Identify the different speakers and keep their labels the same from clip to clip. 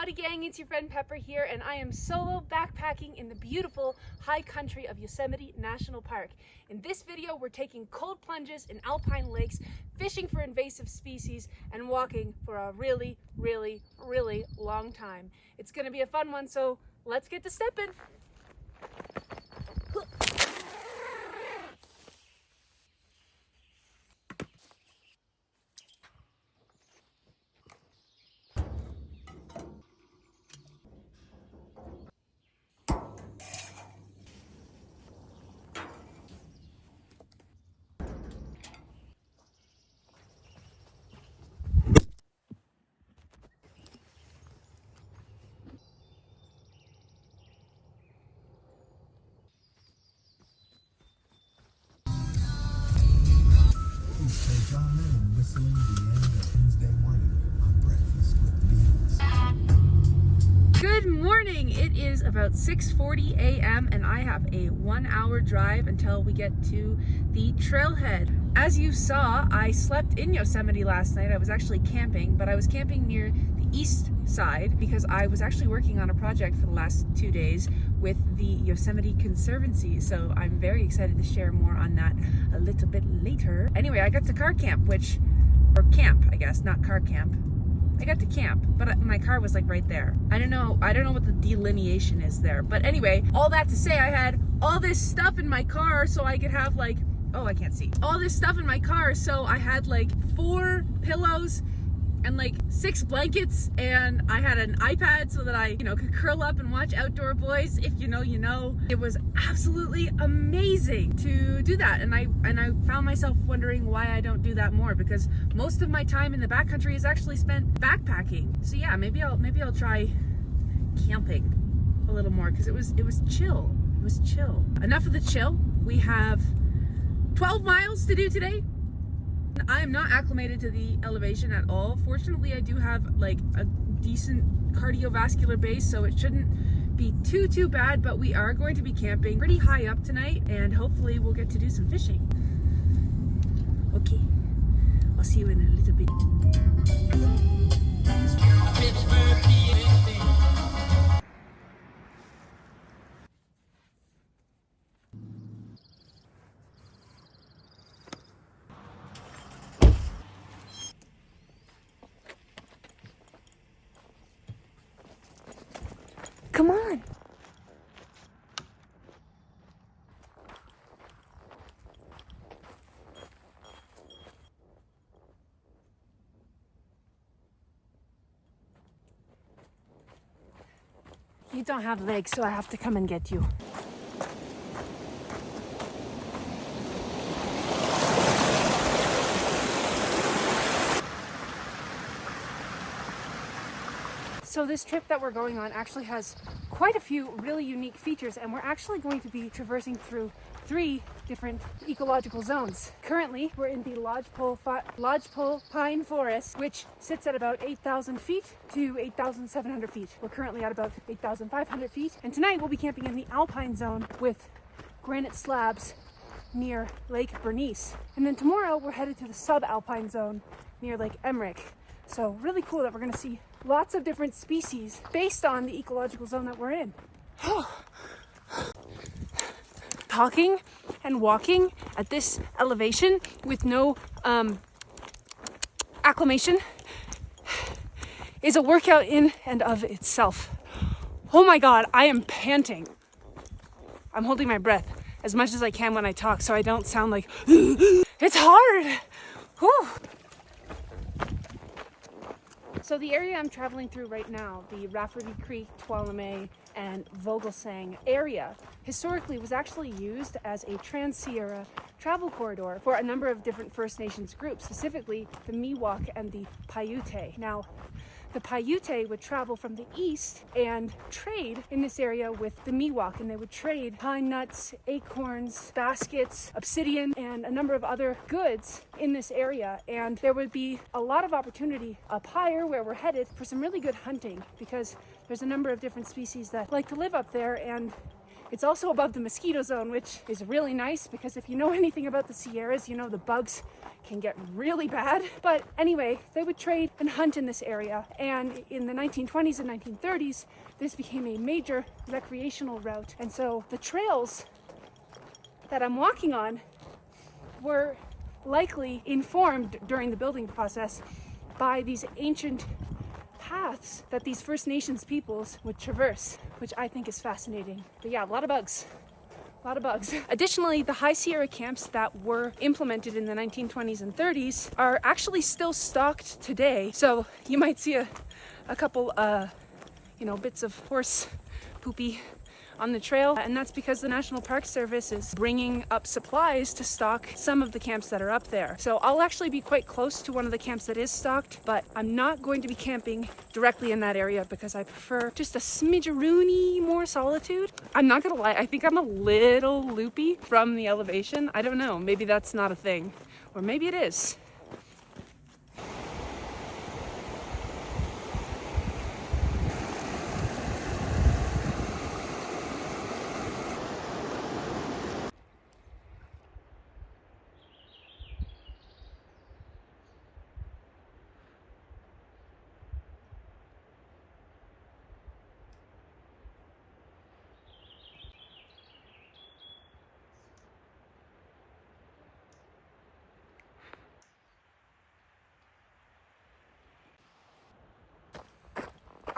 Speaker 1: Howdy gang, it's your friend Pepper here, and I am solo backpacking in the beautiful high country of Yosemite National Park. In this video, we're taking cold plunges in alpine lakes, fishing for invasive species, and walking for a really long time. It's gonna be a fun one, so let's get to stepping.
Speaker 2: Whistling the end of Wednesday morning on Breakfast with Beans.
Speaker 1: Good morning! It is about 6:40 a.m. and I have a 1-hour drive until we get to the trailhead. As you saw, I slept in Yosemite last night. I was actually camping, but I was camping near the east side because I was actually working on a project for the last 2 days with the Yosemite Conservancy, so I'm very excited to share more on that a little bit later. Anyway, I got to car camp, or camp, I guess, not car camp. I got to camp, but my car was like right there. I don't know what the delineation is there, but anyway, all that to say, I had all this stuff in my car so I could have like, oh, I can't see. All this stuff in my car, so I had like 4 pillows and like 6 blankets, and I had an iPad so that I, could curl up and watch Outdoor Boys. If you know, you know. It was absolutely amazing to do that, and I found myself wondering why I don't do that more, because most of my time in the backcountry is actually spent backpacking. So yeah, maybe I'll try camping a little more, because it was chill. It was chill. Enough of the chill. We have 12 miles to do today. I am not acclimated to the elevation at all. Fortunately, I do have like a decent cardiovascular base, so it shouldn't be too bad, but we are going to be camping pretty high up tonight, and hopefully we'll get to do some fishing. Okay, I'll see you in a little bit. Come on. You don't have legs, so I have to come and get you. So this trip that we're going on actually has quite a few really unique features, and we're actually going to be traversing through 3 different ecological zones. Currently, we're in the lodgepole pine forest, which sits at about 8,000 feet to 8,700 feet. We're currently at about 8,500 feet, and tonight we'll be camping in the Alpine zone with granite slabs near Lake Bernice. And then tomorrow we're headed to the subalpine zone near Lake Emmerich. So really cool that we're gonna see lots of different species based on the ecological zone that we're in. Talking and walking at this elevation with no acclimation is a workout in and of itself. Oh my God, I am panting. I'm holding my breath as much as I can when I talk so I don't sound like, it's hard. Whew. So the area I'm traveling through right now, the Rafferty Creek, Tuolumne, and Vogelsang area, historically was actually used as a Trans-Sierra travel corridor for a number of different First Nations groups, specifically the Miwok and the Paiute. Now, the Paiute would travel from the east and trade in this area with the Miwok, and they would trade pine nuts, acorns, baskets, obsidian, and a number of other goods in this area. And there would be a lot of opportunity up higher where we're headed for some really good hunting, because there's a number of different species that like to live up there, and It's also above the mosquito zone, which is really nice because if you know anything about the Sierras, you know the bugs can get really bad. But anyway, they would trade and hunt in this area. And in the 1920s and 1930s, this became a major recreational route. And so the trails that I'm walking on were likely informed during the building process by these ancient paths that these First Nations peoples would traverse, which I think is fascinating. But yeah, a lot of bugs. A lot of bugs. Additionally, the High Sierra camps that were implemented in the 1920s and 30s are actually still stocked today. So you might see a couple, bits of horse poopy on the trail, and that's because the National Park Service is bringing up supplies to stock some of the camps that are up there. So I'll actually be quite close to one of the camps that is stocked, but I'm not going to be camping directly in that area because I prefer just a smidgeroony more solitude. I'm not gonna lie, I think I'm a little loopy from the elevation. I don't know, maybe that's not a thing, or maybe it is.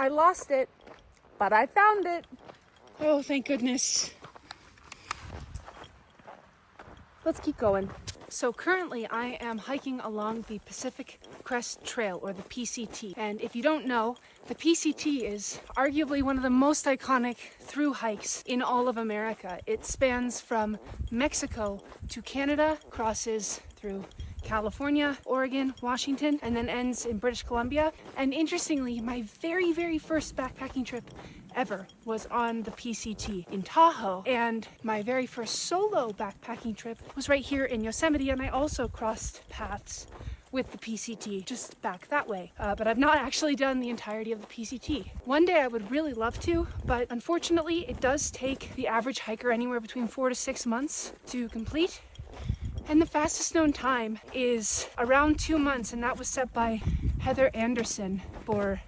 Speaker 1: I lost it, but I found it. Oh, thank goodness. Let's keep going. So currently I am hiking along the Pacific Crest Trail, or the PCT. And if you don't know, the PCT is arguably one of the most iconic through hikes in all of America. It spans from Mexico to Canada, crosses through California, Oregon, Washington, and then ends in British Columbia. And interestingly, my very, very first backpacking trip ever was on the PCT in Tahoe. And my very first solo backpacking trip was right here in Yosemite, and I also crossed paths with the PCT just back that way. But I've not actually done the entirety of the PCT. One day I would really love to, but unfortunately it does take the average hiker anywhere between 4 to 6 months to complete. And the fastest known time is around 2 months, and that was set by Heather Anderson for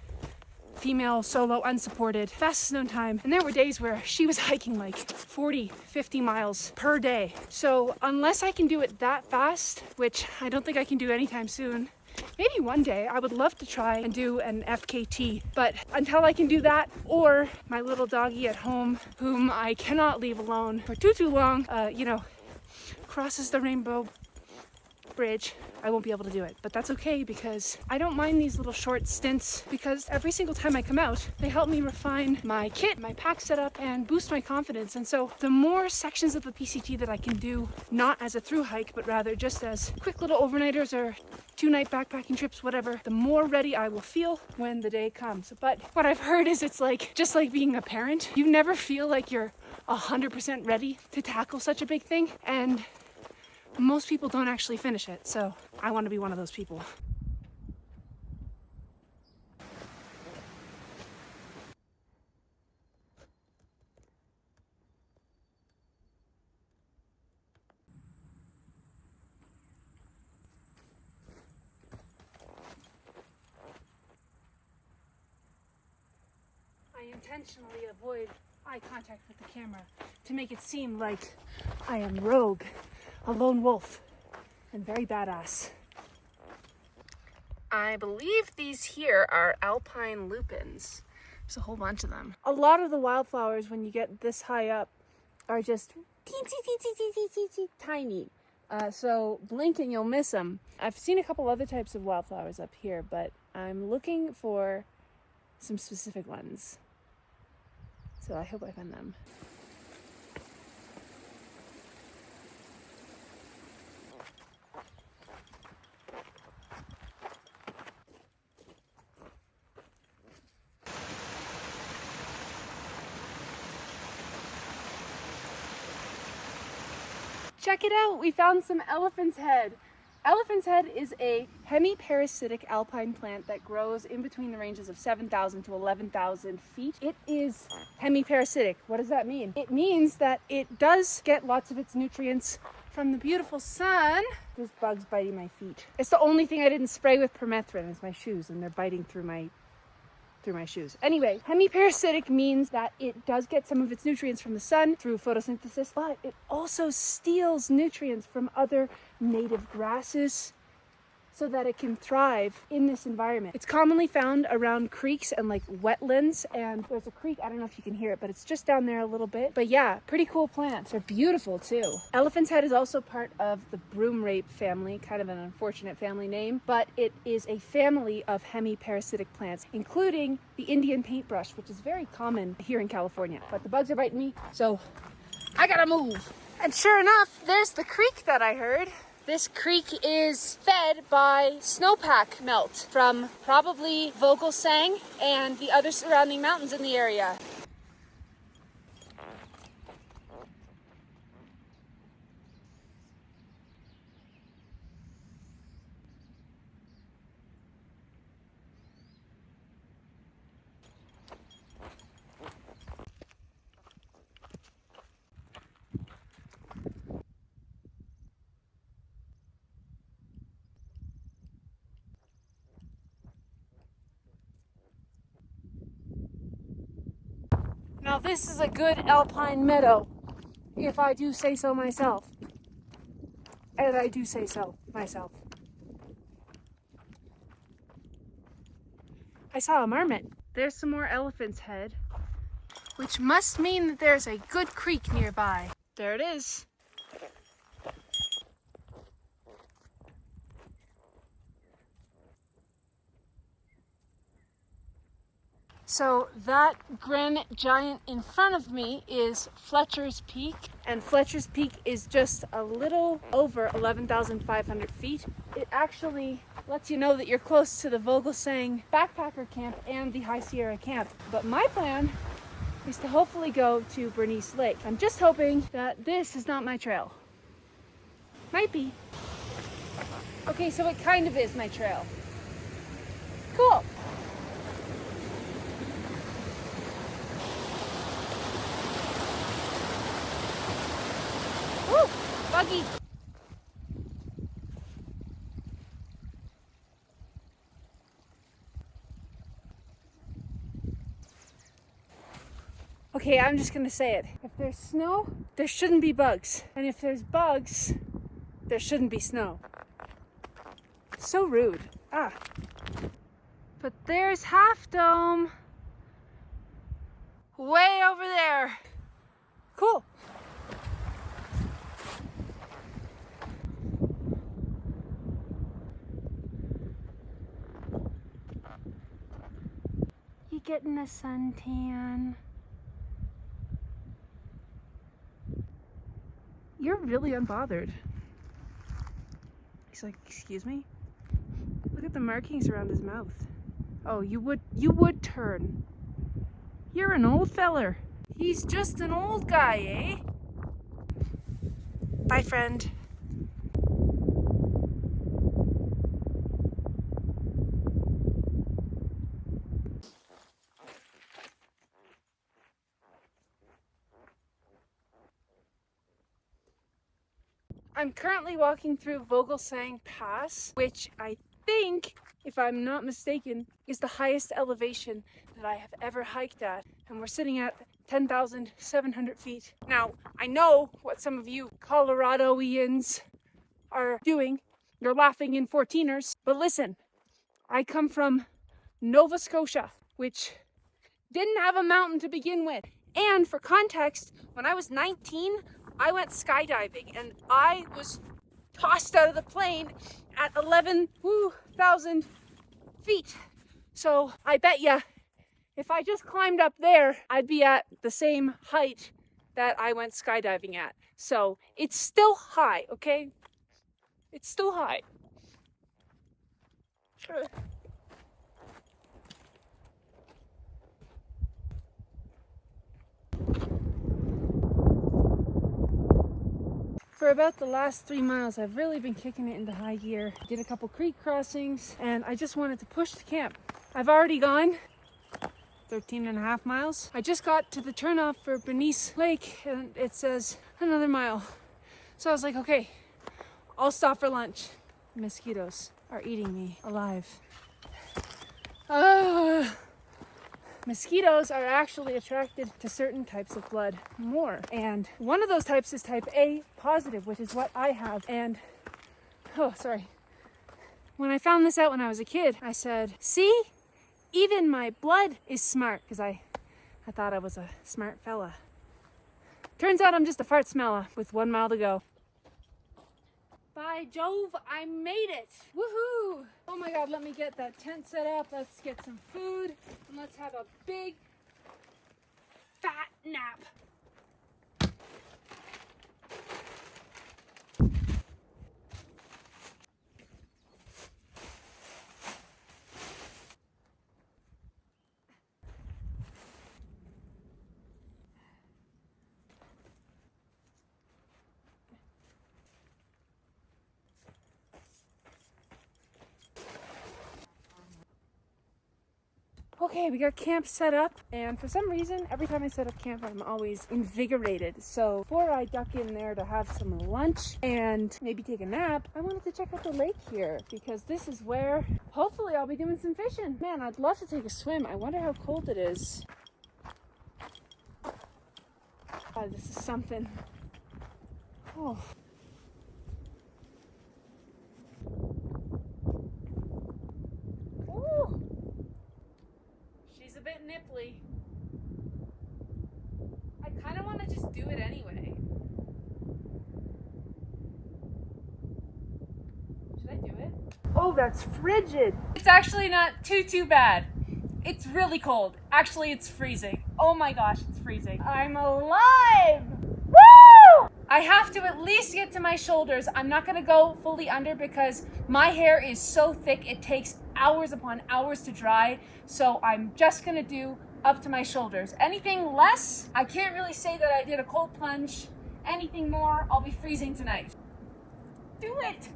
Speaker 1: female solo unsupported fastest known time. And there were days where she was hiking like 40, 50 miles per day. So unless I can do it that fast, which I don't think I can do anytime soon, maybe one day I would love to try and do an FKT. But until I can do that, or my little doggy at home, whom I cannot leave alone for too long, crosses the Rainbow Bridge, I won't be able to do it. But that's okay, because I don't mind these little short stints, because every single time I come out, they help me refine my kit, my pack setup, and boost my confidence. And so the more sections of the PCT that I can do, not as a through hike, but rather just as quick little overnighters or 2-night backpacking trips, whatever, the more ready I will feel when the day comes. But what I've heard is it's like, just like being a parent, you never feel like you're 100% ready to tackle such a big thing. And most people don't actually finish it, so I want to be one of those people. I intentionally avoid eye contact with the camera to make it seem like I am rogue, a lone wolf, and very badass. I believe these here are Alpine lupins. There's a whole bunch of them. A lot of the wildflowers, when you get this high up, are just teensy tiny. So blink and you'll miss them. I've seen a couple other types of wildflowers up here, but I'm looking for some specific ones. So I hope I find them. Check it out, we found some elephant's head. Elephant's head is a hemiparasitic alpine plant that grows in between the ranges of 7,000 to 11,000 feet. It is hemiparasitic. What does that mean? It means that it does get lots of its nutrients from the beautiful sun. There's bugs biting my feet. It's the only thing I didn't spray with permethrin is my shoes, and they're biting through my shoes. Anyway, hemiparasitic means that it does get some of its nutrients from the sun through photosynthesis, but it also steals nutrients from other native grasses so that it can thrive in this environment. It's commonly found around creeks and like wetlands, and there's a creek, I don't know if you can hear it, but it's just down there a little bit. But yeah, pretty cool plants. They're beautiful too. Elephant's head is also part of the broom rape family, kind of an unfortunate family name, but it is a family of hemiparasitic plants, including the Indian paintbrush, which is very common here in California. But the bugs are biting me, so I gotta move. And sure enough, there's the creek that I heard. This creek is fed by snowpack melt from probably Vogelsang and the other surrounding mountains in the area. Now this is a good alpine meadow, if I do say so myself. And I do say so myself. I saw a marmot. There's some more elephant's head, which must mean that there's a good creek nearby. There it is. So that granite giant in front of me is Fletcher's Peak, and Fletcher's Peak is just a little over 11,500 feet. It actually lets you know that you're close to the Vogelsang backpacker camp and the High Sierra camp. But my plan is to hopefully go to Bernice Lake. I'm just hoping that this is not my trail. Might be. Okay, so it kind of is my trail. Cool. Woo! Buggy! Okay, I'm just gonna say it. If there's snow, there shouldn't be bugs. And if there's bugs, there shouldn't be snow. So rude. Ah. But there's Half Dome. Way over there. Cool. You getting a suntan? You're really unbothered. He's like, excuse me? Look at the markings around his mouth. Oh, you would turn. You're an old feller. He's just an old guy, eh? Bye, friend. I'm currently walking through Vogelsang Pass, which I think, if I'm not mistaken, is the highest elevation that I have ever hiked at. And we're sitting at 10,700 feet. Now, I know what some of you Coloradoians are doing. You're laughing in 14ers. But listen, I come from Nova Scotia, which didn't have a mountain to begin with. And for context, when I was 19, I went skydiving and I was tossed out of the plane at 11,000 feet. So I bet ya, if I just climbed up there, I'd be at the same height that I went skydiving at. So it's still high, okay? It's still high. Sure. For about the last 3 miles, I've really been kicking it into high gear. Did a couple creek crossings, and I just wanted to push the camp. I've already gone 13.5 miles. I just got to the turnoff for Bernice Lake, and it says another mile. So I was like, okay, I'll stop for lunch. Mosquitoes are eating me alive. Mosquitoes are actually attracted to certain types of blood more. And one of those types is type A positive, which is what I have. And, oh, sorry. When I found this out when I was a kid, I said, see, even my blood is smart, because I thought I was a smart fella. Turns out I'm just a fart smeller with 1 mile to go. By Jove, I made it! Woohoo! Oh my God, let me get that tent set up. Let's get some food, and let's have a big, fat nap. Okay, we got camp set up, and for some reason, every time I set up camp, I'm always invigorated. So before I duck in there to have some lunch and maybe take a nap, I wanted to check out the lake here, because this is where hopefully I'll be doing some fishing. Man, I'd love to take a swim. I wonder how cold it is. Oh, this is something. Oh. She's a bit nipply. I kind of want to just do it anyway. Should I do it? Oh, that's frigid. It's actually not too bad. It's really cold. Actually, it's freezing. Oh my gosh, it's freezing. I'm alive! Woo! I have to at least get to my shoulders. I'm not gonna go fully under because my hair is so thick it takes hours upon hours to dry. So I'm just gonna do up to my shoulders. Anything less, I can't really say that I did a cold plunge. Anything more, I'll be freezing tonight. Do it!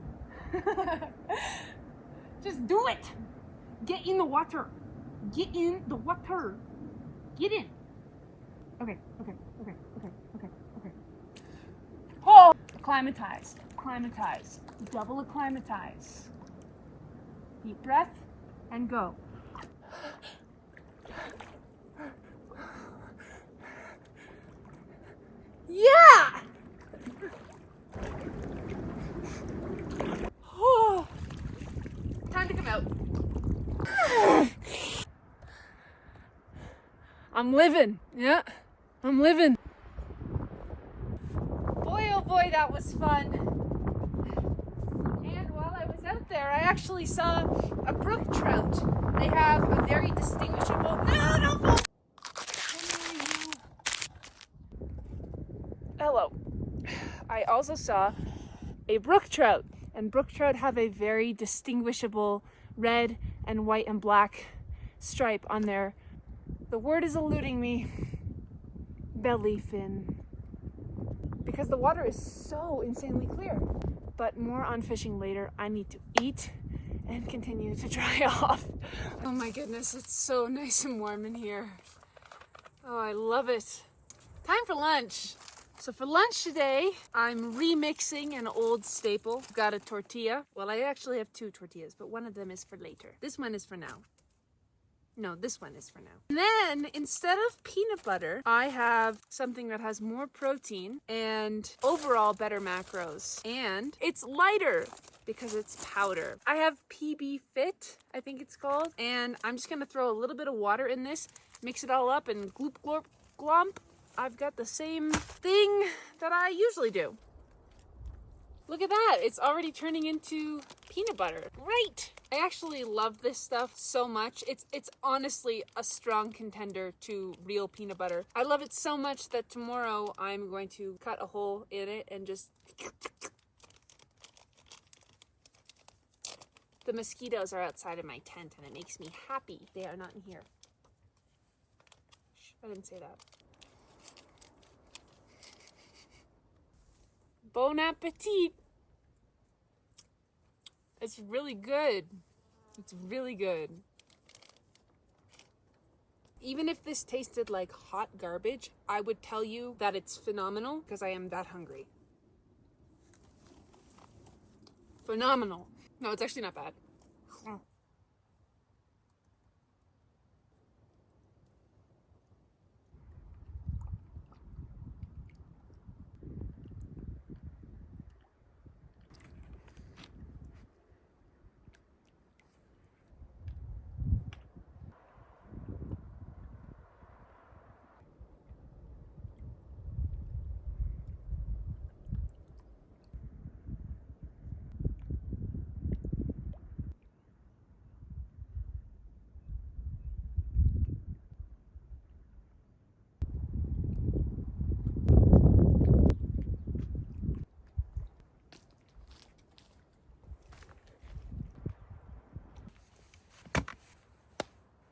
Speaker 1: Just do it! Get in the water. Get in the water. Get in. Okay. Oh! Acclimatize. Double acclimatize. Deep breath and go. Yeah! Oh. Time to come out. I'm living. Yeah, I'm living. Boy, oh boy, that was fun. And while I was out there, I actually saw a brook trout. They have a very distinguishable... No, don't fall! Hello. I also saw a brook trout. And brook trout have a very distinguishable red and white and black stripe on their... The word is eluding me. Belly fin. Because the water is so insanely clear. But more on fishing later. I need to eat and continue to dry off. Oh my goodness, it's so nice and warm in here. Oh, I love it. Time for lunch. So for lunch today, I'm remixing an old staple. I've got a tortilla. Well, I actually have 2 tortillas, but one of them is for later. This one is for now. No, this one is for now. And then instead of peanut butter, I have something that has more protein and overall better macros. And it's lighter because it's powder. I have PB Fit, I think it's called. And I'm just gonna throw a little bit of water in this, mix it all up, and gloop, glorp, glomp. I've got the same thing that I usually do. Look at that, it's already turning into peanut butter. Great! I actually love this stuff so much. It's honestly a strong contender to real peanut butter. I love it so much that tomorrow I'm going to cut a hole in it and just... The mosquitoes are outside of my tent and it makes me happy. They are not in here. Shh, I didn't say that. Bon appetit. It's really good. It's really good. Even if this tasted like hot garbage, I would tell you that it's phenomenal because I am that hungry. Phenomenal. No, it's actually not bad.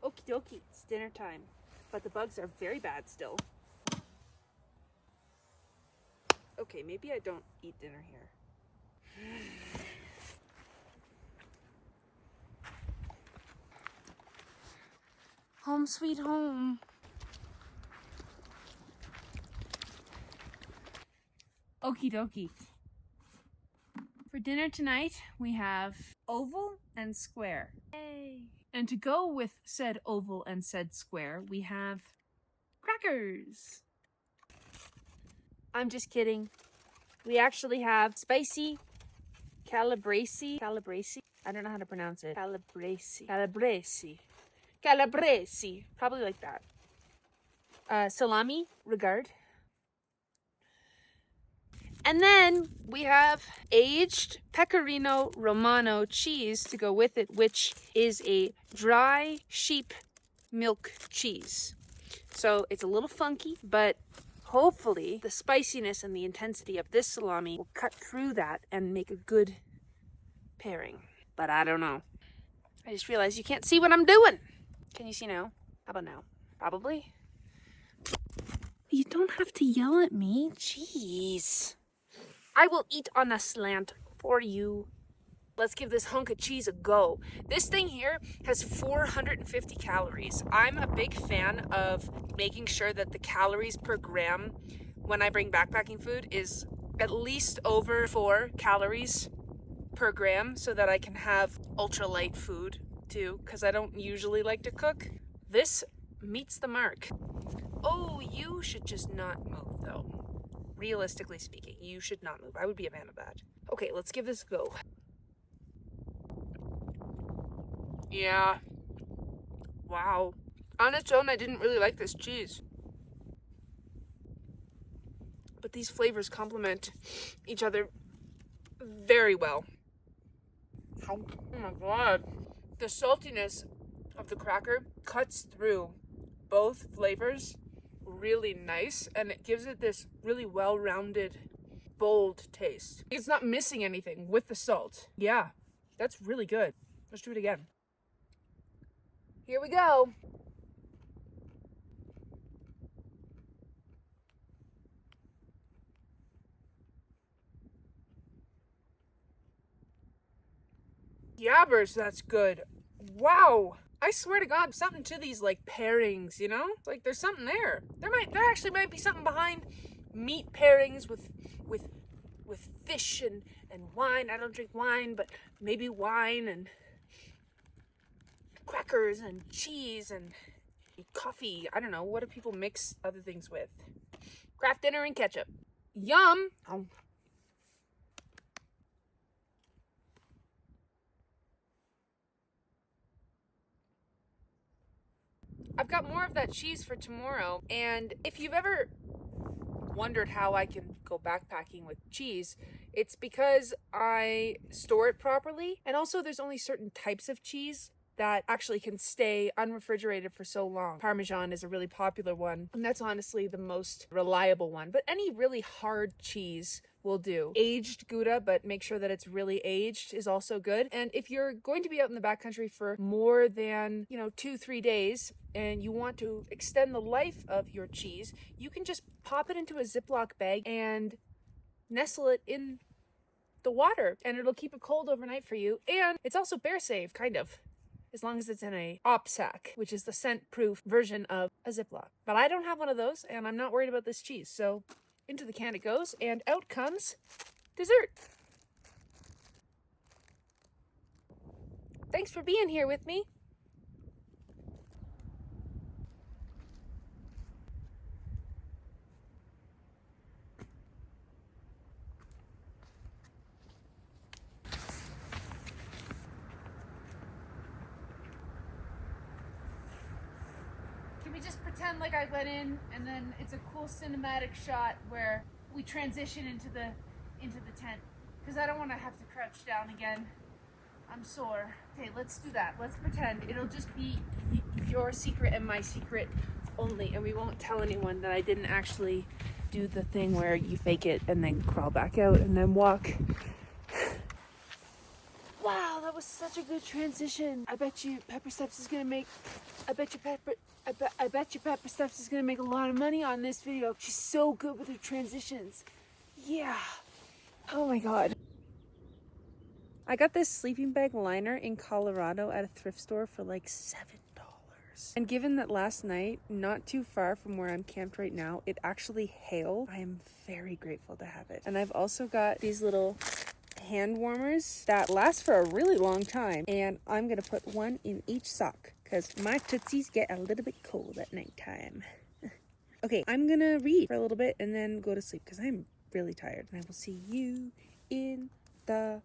Speaker 1: Okie dokie, it's dinner time. But the bugs are very bad still. Okay, maybe I don't eat dinner here. Home sweet home. Okie dokie. For dinner tonight, we have oval and square. Yay! And to go with said oval and said square, we have crackers. I'm just kidding. We actually have spicy calabrese. I don't know how to pronounce it. Calabrese. Probably like that. Salami, regard. And then we have aged Pecorino Romano cheese to go with it, which is a dry sheep milk cheese. So it's a little funky, but hopefully the spiciness and the intensity of this salami will cut through that and make a good pairing. But I don't know. I just realized you can't see what I'm doing. Can you see now? How about now? Probably. You don't have to yell at me. Jeez. I will eat on a slant for you. Let's give this hunk of cheese a go. This thing here has 450 calories. I'm a big fan of making sure that the calories per gram when I bring backpacking food is at least over 4 calories per gram so that I can have ultralight food too, because I don't usually like to cook. This meets the mark. Oh, you should just not move though. Realistically speaking, you should not move. I would be a fan of that. Okay, let's give this a go. Yeah. Wow. On its own, I didn't really like this cheese. But these flavors complement each other very well. Oh my god. The saltiness of the cracker cuts through both flavors really nice, and it gives it this really well-rounded, bold taste. It's not missing anything with the salt. Yeah, that's really good. Let's do it again. Here we go. Yabbers, that's good. Wow. I swear to God, something to these like pairings, you know? Like there's something there. There actually might be something behind meat pairings with fish and wine. I don't drink wine, but maybe wine and crackers and cheese and coffee. I don't know. What do people mix other things with? Kraft dinner and ketchup. Yum. Oh. I've got more of that cheese for tomorrow, and if you've ever wondered how I can go backpacking with cheese, it's because I store it properly, and also there's only certain types of cheese that actually can stay unrefrigerated for so long. Parmesan is a really popular one, and that's honestly the most reliable one, but any really hard cheese will do. Aged Gouda, but make sure that it's really aged, is also good. And if you're going to be out in the backcountry for more than, 2-3 days, and you want to extend the life of your cheese, you can just pop it into a Ziploc bag and nestle it in the water, and it'll keep it cold overnight for you. And it's also bear safe, kind of, as long as it's in a op sack, which is the scent proof version of a Ziploc. But I don't have one of those, and I'm not worried about this cheese. So into the can it goes, and out comes dessert. Thanks for being here with me. Can we just pretend like I went in, and then it's a cool cinematic shot where we transition into the tent? Because I don't want to have to crouch down again. I'm sore. Okay, let's do that. Let's pretend. It'll just be your secret and my secret only, and we won't tell anyone that I didn't actually do the thing where you fake it and then crawl back out and then walk. Wow, that was such a good transition. I bet you Pepper Steps is gonna make I bet you Pepper Steps is gonna make a lot of money on this video. She's so good with her transitions. Yeah. Oh my god. I got this sleeping bag liner in Colorado at a thrift store for like $7. And given that last night, not too far from where I'm camped right now, it actually hailed, I am very grateful to have it. And I've also got these little hand warmers that last for a really long time. And I'm gonna put one in each sock because my tootsies get a little bit cold at nighttime. Okay, I'm gonna read for a little bit and then go to sleep because I'm really tired. And I will see you in the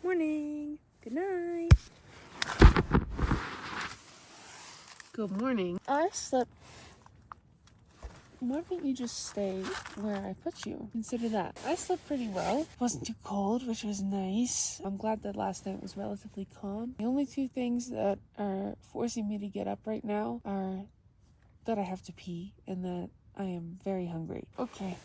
Speaker 1: morning. Good night. Good morning. I slept. Why don't you just stay where I put you? Consider that. I slept pretty well. It wasn't too cold, which was nice. I'm glad that last night was relatively calm. The only two things that are forcing me to get up right now are that I have to pee and that I am very hungry. Okay.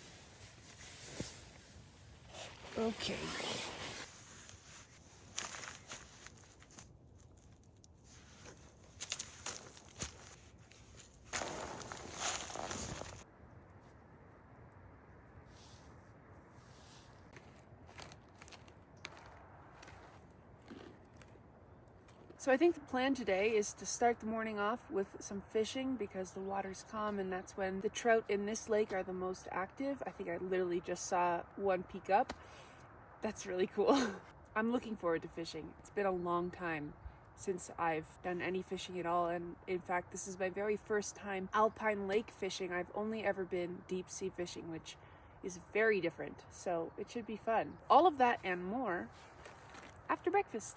Speaker 1: So I think the plan today is to start the morning off with some fishing because the water's calm and that's when the trout in this lake are the most active. I think I literally just saw one peek up. That's really cool. I'm looking forward to fishing. It's been a long time since I've done any fishing at all, and in fact this is my very first time Alpine lake fishing. I've only ever been deep sea fishing, which is very different, so it should be fun. All of that and more after breakfast.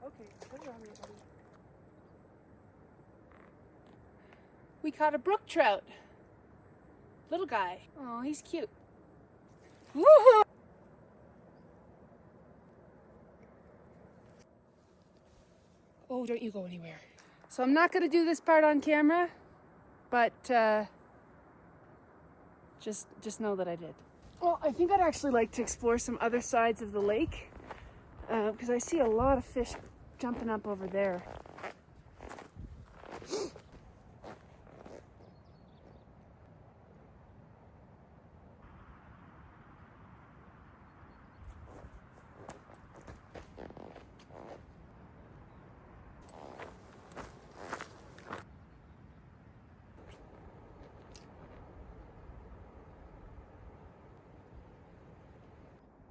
Speaker 1: Okay, put it on there, buddy. We caught a brook trout. Little guy. Oh, he's cute. Woohoo! Oh, don't you go anywhere. So I'm not gonna do this part on camera, but just know that I did. Well, I think I'd actually like to explore some other sides of the lake because I see a lot of fish jumping up over there.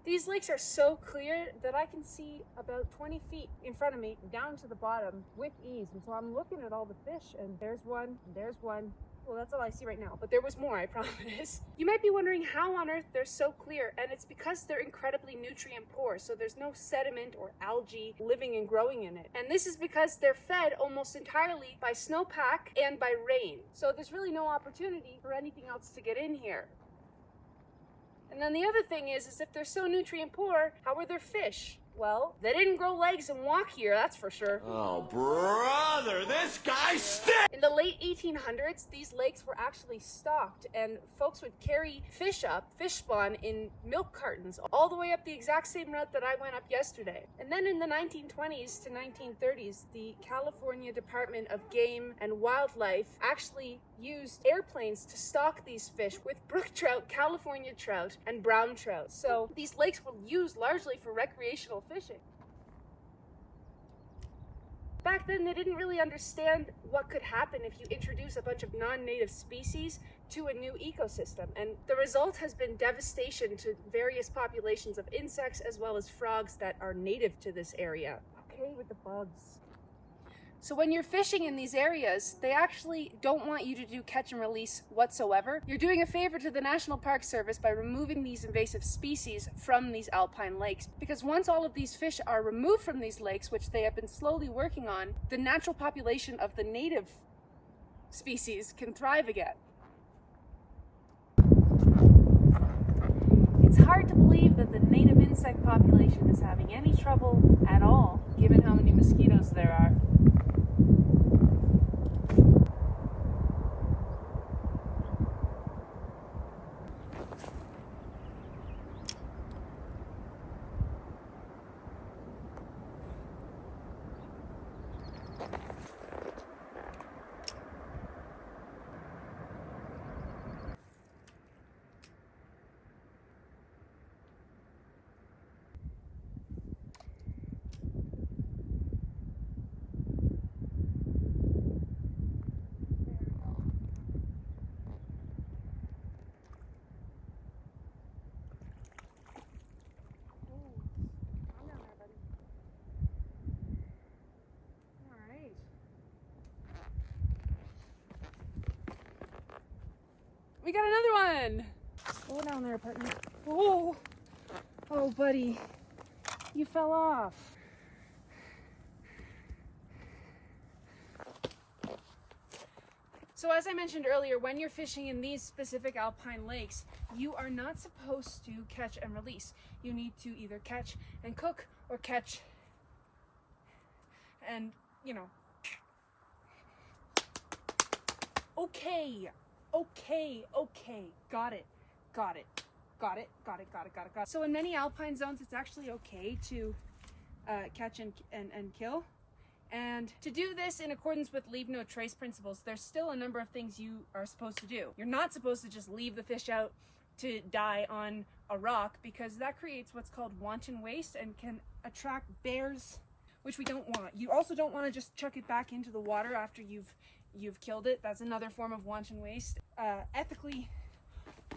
Speaker 1: These lakes are so clear that I can see about 20 feet in front of me down to the bottom with ease. And so I'm looking at all the fish, and there's one, Well, that's all I see right now, but there was more, I promise. You might be wondering how on earth they're so clear, and it's because they're incredibly nutrient poor, so there's no sediment or algae living and growing in it. And this is because they're fed almost entirely by snowpack and by rain. So there's really no opportunity for anything else to get in here. And then the other thing is if they're so nutrient poor, how are their fish? Well, they didn't grow legs and walk here, that's for sure.
Speaker 3: Oh, brother, this guy stinks!
Speaker 1: In the late 1800s, these lakes were actually stocked, and folks would carry fish spawn in milk cartons, all the way up the exact same route that I went up yesterday. And then in the 1920s to 1930s, the California Department of Game and Wildlife actually used airplanes to stock these fish with brook trout, California trout, and brown trout. So these lakes were used largely for recreational fishing. Back then, they didn't really understand what could happen if you introduce a bunch of non-native species to a new ecosystem. And the result has been devastation to various populations of insects as well as frogs that are native to this area. Okay with the bugs. So when you're fishing in these areas, they actually don't want you to do catch and release whatsoever. You're doing a favor to the National Park Service by removing these invasive species from these alpine lakes. Because once all of these fish are removed from these lakes, which they have been slowly working on, the natural population of the native species can thrive again. It's hard to believe that the native insect population is having any trouble at all, given how many mosquitoes there are. We got another one. Slow down there, partner. Oh, oh, buddy, you fell off. So as I mentioned earlier, when you're fishing in these specific alpine lakes, you are not supposed to catch and release. You need to either catch and cook or catch and, you know. Okay. Got it. So in many alpine zones, it's actually okay to catch and kill. And to do this in accordance with leave no trace principles, there's still a number of things you are supposed to do. You're not supposed to just leave the fish out to die on a rock, because that creates what's called wanton waste and can attract bears, which we don't want. You also don't want to just chuck it back into the water after you've killed it. That's another form of wanton waste. Ethically,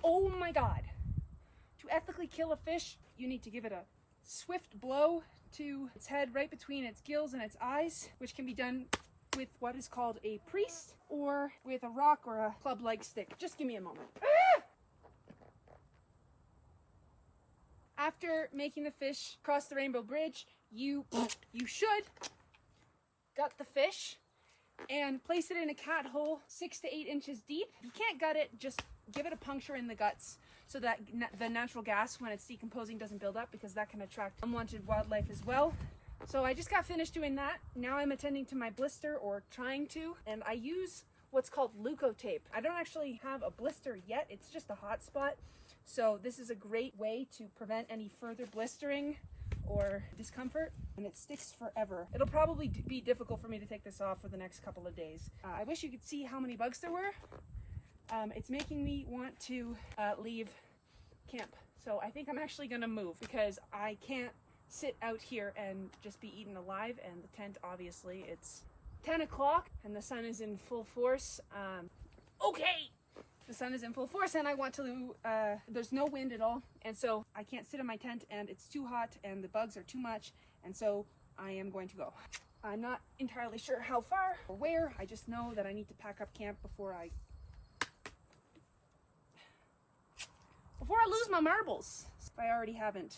Speaker 1: oh my God, to ethically kill a fish, you need to give it a swift blow to its head right between its gills and its eyes, which can be done with what is called a priest or with a rock or a club-like stick. Just give me a moment. After making the fish cross the rainbow bridge, you should gut the fish and place it in a cat hole 6 to 8 inches deep. If you can't gut it, just give it a puncture in the guts so that the natural gas, when it's decomposing, doesn't build up, because that can attract unwanted wildlife as well. So I just got finished doing that. Now I'm attending to my blister, or trying to, and I use what's called leukotape. I don't actually have a blister yet, it's just a hot spot. So this is a great way to prevent any further blistering or discomfort, and it sticks forever. It'll probably be difficult for me to take this off for the next couple of days. I wish you could see how many bugs there were. It's making me want to leave camp. So I think I'm actually gonna move, because I can't sit out here and just be eaten alive. And the tent, obviously, it's 10 o'clock and the sun is in full force. The sun is in full force, and I want to, there's no wind at all, and so I can't sit in my tent, and it's too hot, and the bugs are too much, and so I am going to go. I'm not entirely sure how far or where. I just know that I need to pack up camp before I before I lose my marbles. If I already haven't,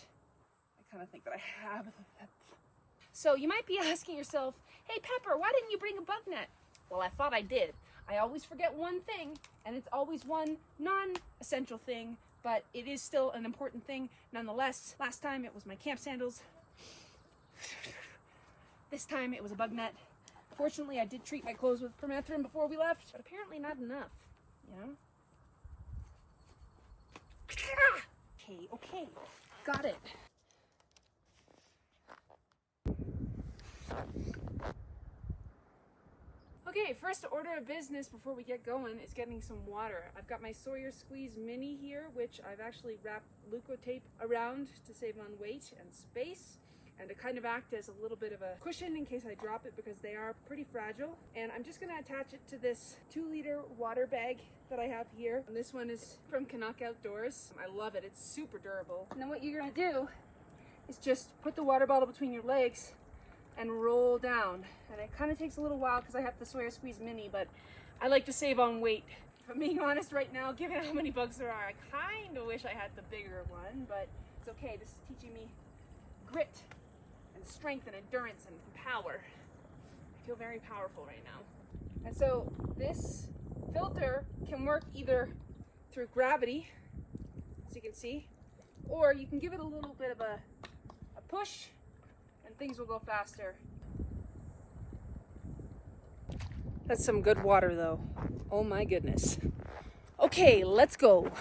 Speaker 1: I kind of think that I have. So you might be asking yourself, hey Pepper, why didn't you bring a bug net? Well, I thought I did. I always forget one thing, and it's always one non-essential thing, but it is still an important thing nonetheless. Last time it was my camp sandals. This time it was a bug net. Fortunately, I did treat my clothes with permethrin before we left, but apparently not enough, you know? Okay, got it. Okay, first order of business before we get going is getting some water. I've got my Sawyer Squeeze Mini here, which I've actually wrapped Leuco tape around to save on weight and space, and to kind of act as a little bit of a cushion in case I drop it, because they are pretty fragile. And I'm just gonna attach it to this 2-liter water bag that I have here. And this one is from Canuck Outdoors. I love it, it's super durable. And then what you're gonna do is just put the water bottle between your legs and roll down. And it kind of takes a little while because I have the Sawyer Squeeze Mini, but I like to save on weight. If I'm being honest right now, given how many bugs there are, I kind of wish I had the bigger one, but it's okay. This is teaching me grit and strength and endurance and power. I feel very powerful right now. And so this filter can work either through gravity, as you can see, or you can give it a little bit of a push and things will go faster. That's some good water though. Oh my goodness. Okay, let's go.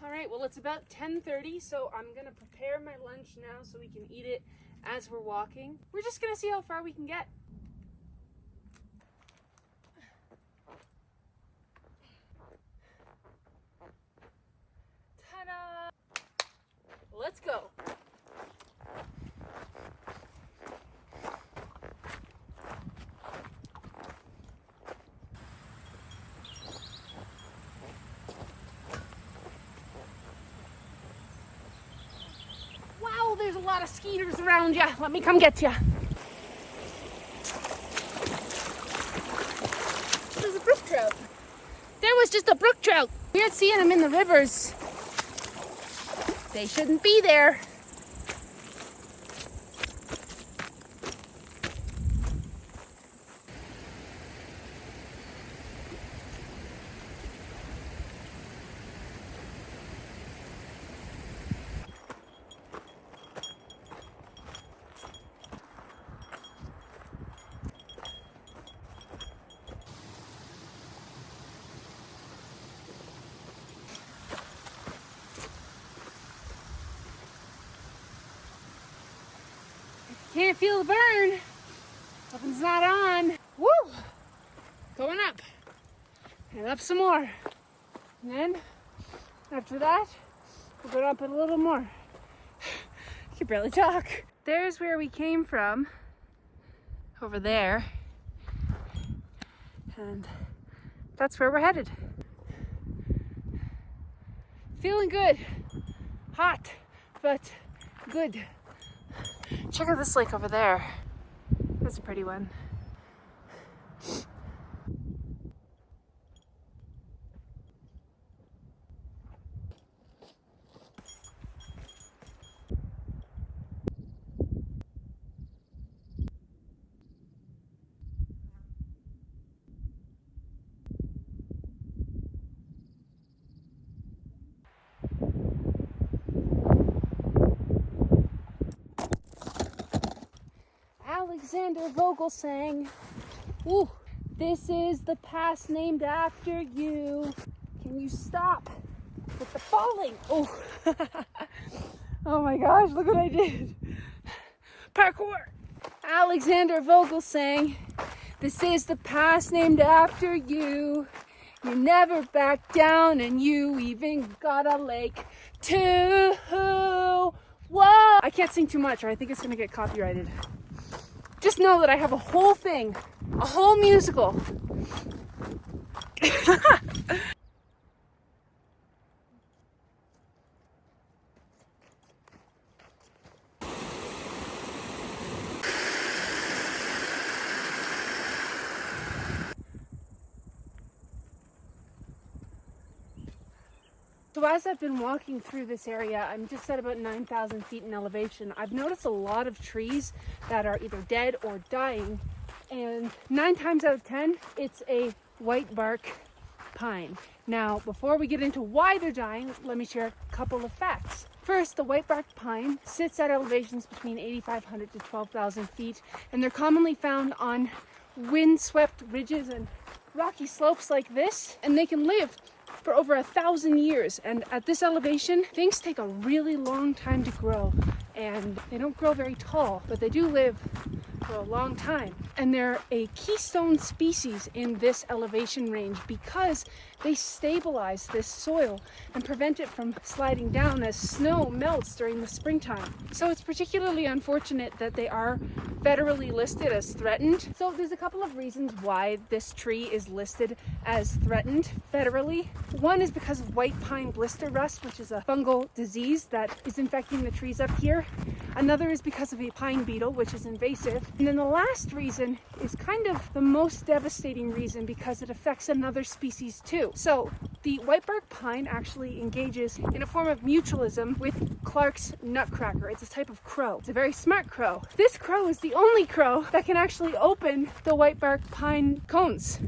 Speaker 1: All right, well, it's about 10:30, so I'm gonna prepare my lunch now so we can eat it as we're walking. We're just gonna see how far we can get. Ta-da! Let's go. There's a lot of skeeters around ya. Let me come get ya. There's a brook trout. There was just a brook trout. Weird seeing them in the rivers. They shouldn't be there. Can't feel the burn. Something's not on. Woo! Going up. And up some more. And then, after that, we'll go up a little more. I can barely talk. There's where we came from. Over there. And that's where we're headed. Feeling good. Hot, but good. Check out this lake over there. That's a pretty one. Alexander Vogel sang, "Ooh, this is the pass named after you. Can you stop with the falling?" Oh, oh my gosh, look what I did. Parkour. Alexander Vogel sang, "This is the pass named after you. You never back down, and you even got a lake too. Whoa! I can't sing too much or I think it's gonna get copyrighted. Just know that I have a whole thing, a whole musical. So as I've been walking through this area, I'm just at about 9,000 feet in elevation. I've noticed a lot of trees that are either dead or dying, and 9 times out of 10, it's a white bark pine. Now, before we get into why they're dying, let me share a couple of facts. First, the white bark pine sits at elevations between 8,500 to 12,000 feet, and they're commonly found on wind-swept ridges and rocky slopes like this, and they can live for over 1,000 years. And at this elevation, things take a really long time to grow, and they don't grow very tall, but they do live for a long time. And they're a keystone species in this elevation range because they stabilize this soil and prevent it from sliding down as snow melts during the springtime. So it's particularly unfortunate that they are federally listed as threatened. So there's a couple of reasons why this tree is listed as threatened federally. One is because of white pine blister rust, which is a fungal disease that is infecting the trees up here. Another is because of a pine beetle, which is invasive. And then the last reason is kind of the most devastating reason because it affects another species too. So the white bark pine actually engages in a form of mutualism with Clark's nutcracker. It's a type of crow. It's a very smart crow. This crow is the only crow that can actually open the white bark pine cones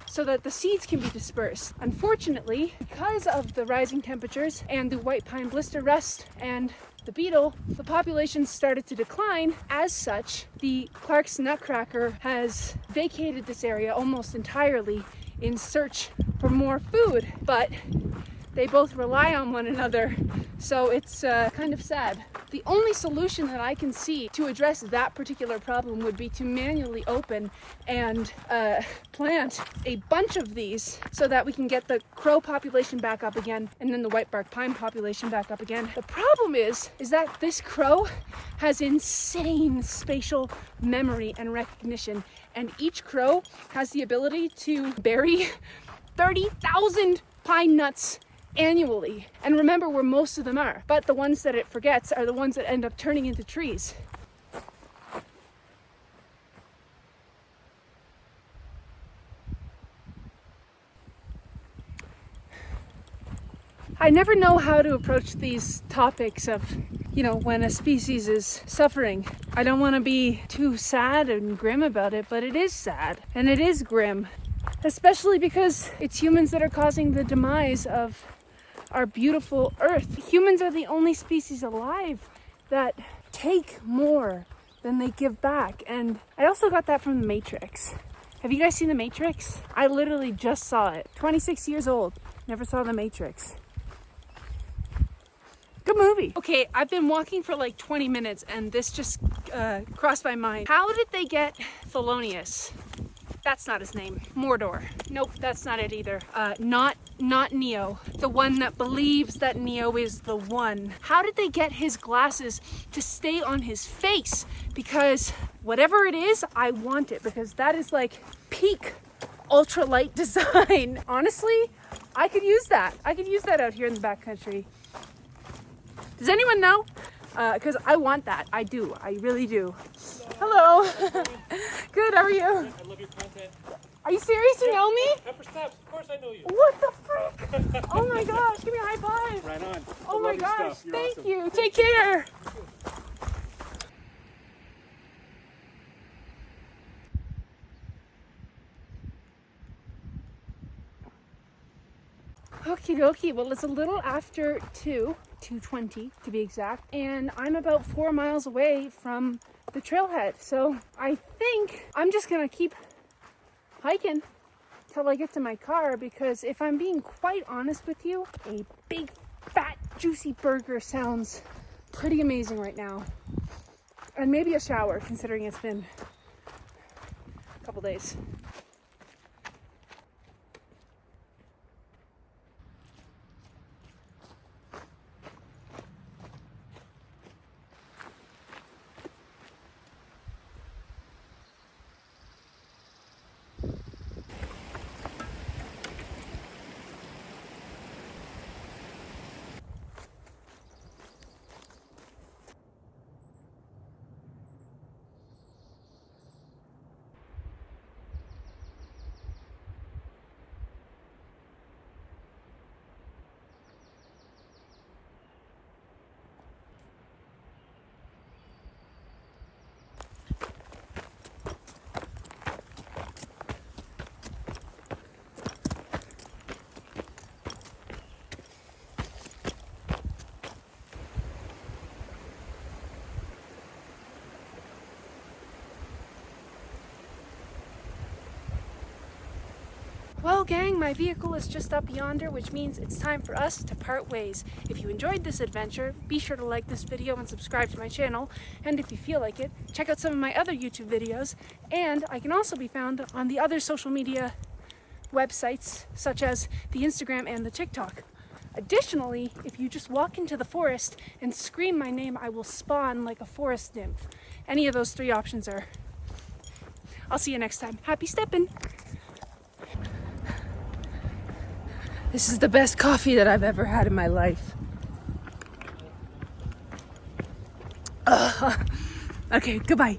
Speaker 1: so that the seeds can be dispersed. Unfortunately, because of the rising temperatures and the white pine blister rust and the beetle, the population started to decline. As such, the Clark's nutcracker has vacated this area almost entirely in search for more food, but they both rely on one another, so it's kind of sad. The only solution that I can see to address that particular problem would be to manually open and plant a bunch of these so that we can get the crow population back up again and then the white bark pine population back up again. The problem is that this crow has insane spatial memory and recognition, and each crow has the ability to bury 30,000 pine nuts annually, and remember where most of them are, but the ones that it forgets are the ones that end up turning into trees. I never know how to approach these topics of, when a species is suffering. I don't want to be too sad and grim about it, but it is sad and it is grim, especially because it's humans that are causing the demise of our beautiful earth. Humans are the only species alive that take more than they give back. And I also got that from The Matrix. Have you guys seen The Matrix? I literally just saw it. 26 years old. Never saw The Matrix. Good movie. Okay, I've been walking for like 20 minutes and this just crossed my mind. How did they get Thelonious? That's not his name. Mordor. Nope, that's not it either. Not Neo. The one that believes that Neo is the one. How did they get his glasses to stay on his face? Because whatever it is, I want it, because that is like peak ultralight design. Honestly, I could use that. I could use that out here in the backcountry. Does anyone know? Because I want that. I do. I really do. Hello. Good, how are you?
Speaker 4: I love your content.
Speaker 1: Are you serious? You know me?
Speaker 4: Pepper Steps, of course I know you.
Speaker 1: What the frick? Oh my gosh, give me a high five.
Speaker 4: Right on.
Speaker 1: Oh my gosh, thank
Speaker 4: awesome.
Speaker 1: you. Take care. Okie dokie, well it's a little after 2:20 to be exact, and I'm about 4 miles away from the trailhead. So I think I'm just gonna keep hiking till I get to my car, because if I'm being quite honest with you, a big fat juicy burger sounds pretty amazing right now. And maybe a shower, considering it's been a couple days. Well, gang, my vehicle is just up yonder, which means it's time for us to part ways. If you enjoyed this adventure, be sure to like this video and subscribe to my channel. And if you feel like it, check out some of my other YouTube videos. And I can also be found on the other social media websites, such as the Instagram and the TikTok. Additionally, if you just walk into the forest and scream my name, I will spawn like a forest nymph. Any of those 3 options are. I'll see you next time. Happy steppin'! This is the best coffee that I've ever had in my life. Okay, goodbye.